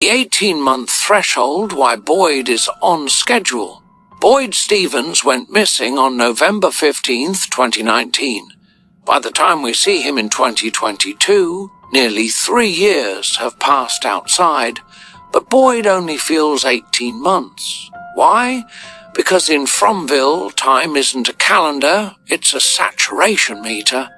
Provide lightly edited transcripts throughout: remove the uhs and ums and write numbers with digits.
The 18-month threshold why Boyd is on schedule. Boyd Stevens went missing on November 15th, 2019. By the time we see him in 2022, nearly 3 years have passed outside, but Boyd only feels 18 months. Why? Because in Fromville, time isn't a calendar, it's a saturation meter.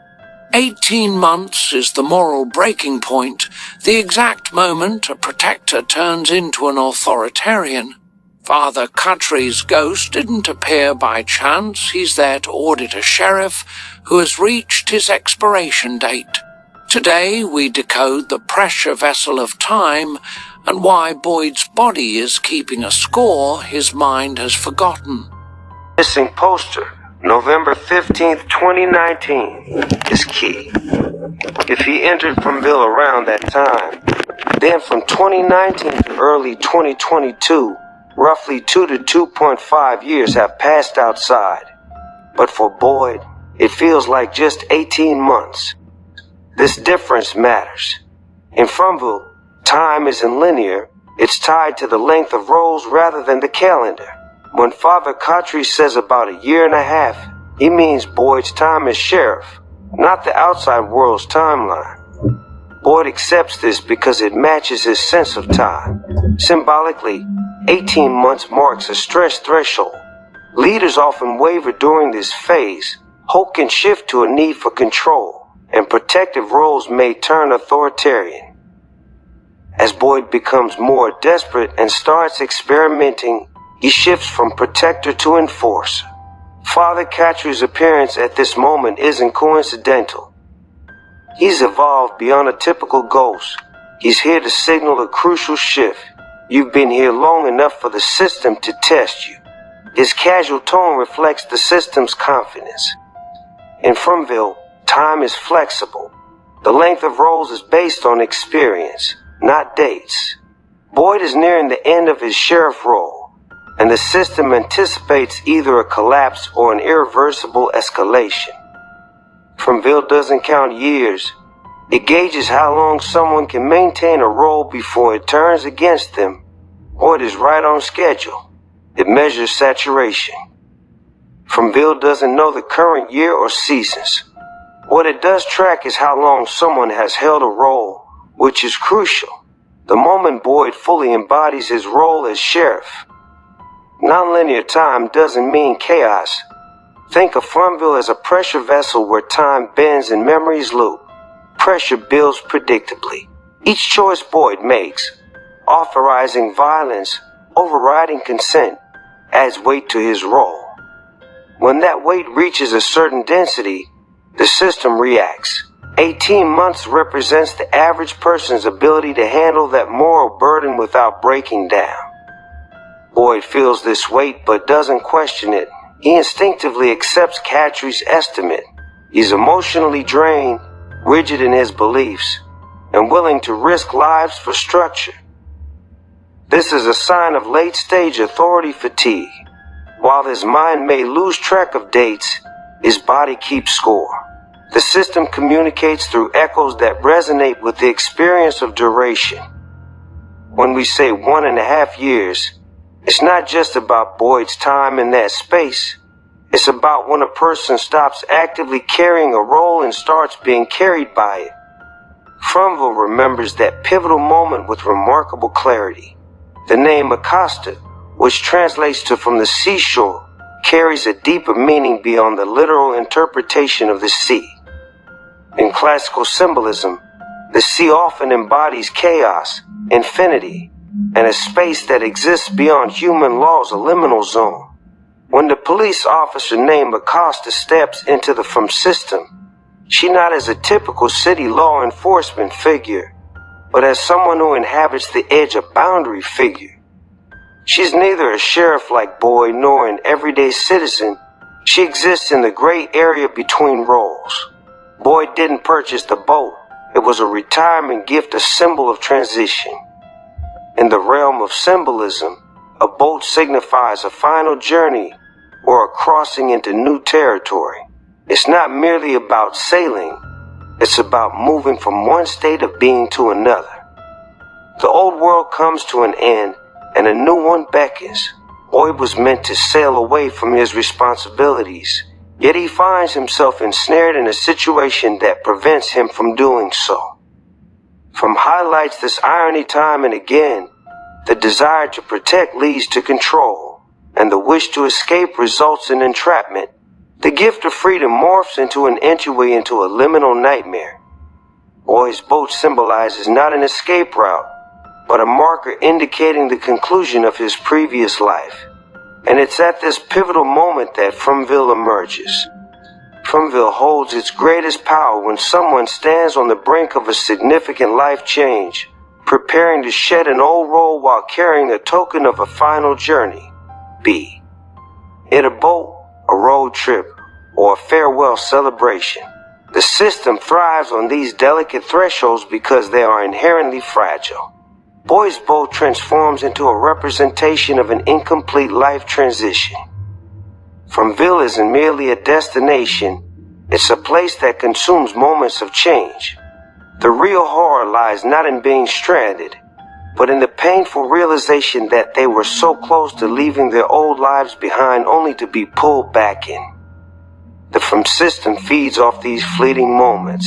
18 months is the moral breaking point, the exact moment a protector turns into an authoritarian. Father Cuttrie's ghost didn't appear by chance. He's there to audit a sheriff who has reached his expiration date. Today we decode the pressure vessel of time and why Boyd's body is keeping a score his mind has forgotten. Missing poster, November 15th, 2019, is key. If he entered Fromville around that time, then from 2019 to early 2022, roughly 2 to 2.5 years have passed outside. But for Boyd, it feels like just 18 months. This difference matters. In Fromville, time isn't linear, it's tied to the length of rolls rather than the calendar. When Father Cutrie says about a year and a half, he means Boyd's time as sheriff, not the outside world's timeline. Boyd accepts this because it matches his sense of time. Symbolically, 18 months marks a stress threshold. Leaders often waver during this phase. Hope can shift to a need for control, and protective roles may turn authoritarian. As Boyd becomes more desperate and starts experimenting, he shifts from protector to enforcer. Father Catrie's appearance at this moment isn't coincidental. He's evolved beyond a typical ghost. He's here to signal a crucial shift. You've been here long enough for the system to test you. His casual tone reflects the system's confidence. In Fromville, time is flexible. The length of rolls is based on experience, not dates. Boyd is nearing the end of his sheriff role, and the system anticipates either a collapse or an irreversible escalation. Fromville doesn't count years. It gauges how long someone can maintain a role before it turns against them, or it is right on schedule. It measures saturation. Fromville doesn't know the current year or seasons. What it does track is how long someone has held a role, which is crucial. The moment Boyd fully embodies his role as sheriff. Nonlinear time doesn't mean chaos. Think of Fromville as a pressure vessel where time bends and memories loop. Pressure builds predictably. Each choice Boyd makes, authorizing violence, overriding consent, adds weight to his role. When that weight reaches a certain density, the system reacts. 18 months represents the average person's ability to handle that moral burden without breaking down. Boyd feels this weight but doesn't question it. He instinctively accepts Catrie's estimate. He's emotionally drained, rigid in his beliefs, and willing to risk lives for structure. This is a sign of late-stage authority fatigue. While his mind may lose track of dates, his body keeps score. The system communicates through echoes that resonate with the experience of duration. When we say 1.5 years, it's not just about Boyd's time in that space. It's about when a person stops actively carrying a role and starts being carried by it. Fromville remembers that pivotal moment with remarkable clarity. The name Acosta, which translates to from the seashore, carries a deeper meaning beyond the literal interpretation of the sea. In classical symbolism, the sea often embodies chaos, infinity, and a space that exists beyond human law's liminal zone. When the police officer named Acosta steps into the From system, she not as a typical city law enforcement figure, but as someone who inhabits the edge of boundary figure. She's neither a sheriff like Boyd nor an everyday citizen. She exists in the gray area between roles. Boyd didn't purchase the boat. It was a retirement gift, a symbol of transition. In the realm of symbolism, a boat signifies a final journey or a crossing into new territory. It's not merely about sailing. It's about moving from one state of being to another. The old world comes to an end and a new one beckons. Boyd was meant to sail away from his responsibilities, yet he finds himself ensnared in a situation that prevents him from doing so. From highlights this irony time and again, the desire to protect leads to control, and the wish to escape results in entrapment. The gift of freedom morphs into an entryway into a liminal nightmare. Boyd's boat symbolizes not an escape route, but a marker indicating the conclusion of his previous life. And it's at this pivotal moment that Fromville emerges. Fromville holds its greatest power when someone stands on the brink of a significant life change, preparing to shed an old role while carrying a token of a final journey. B. In a boat, a road trip, or a farewell celebration. The system thrives on these delicate thresholds because they are inherently fragile. Boyd's boat transforms into a representation of an incomplete life transition. Fromville isn't merely a destination, it's a place that consumes moments of change. The real horror lies not in being stranded, but in the painful realization that they were so close to leaving their old lives behind only to be pulled back in. The From system feeds off these fleeting moments.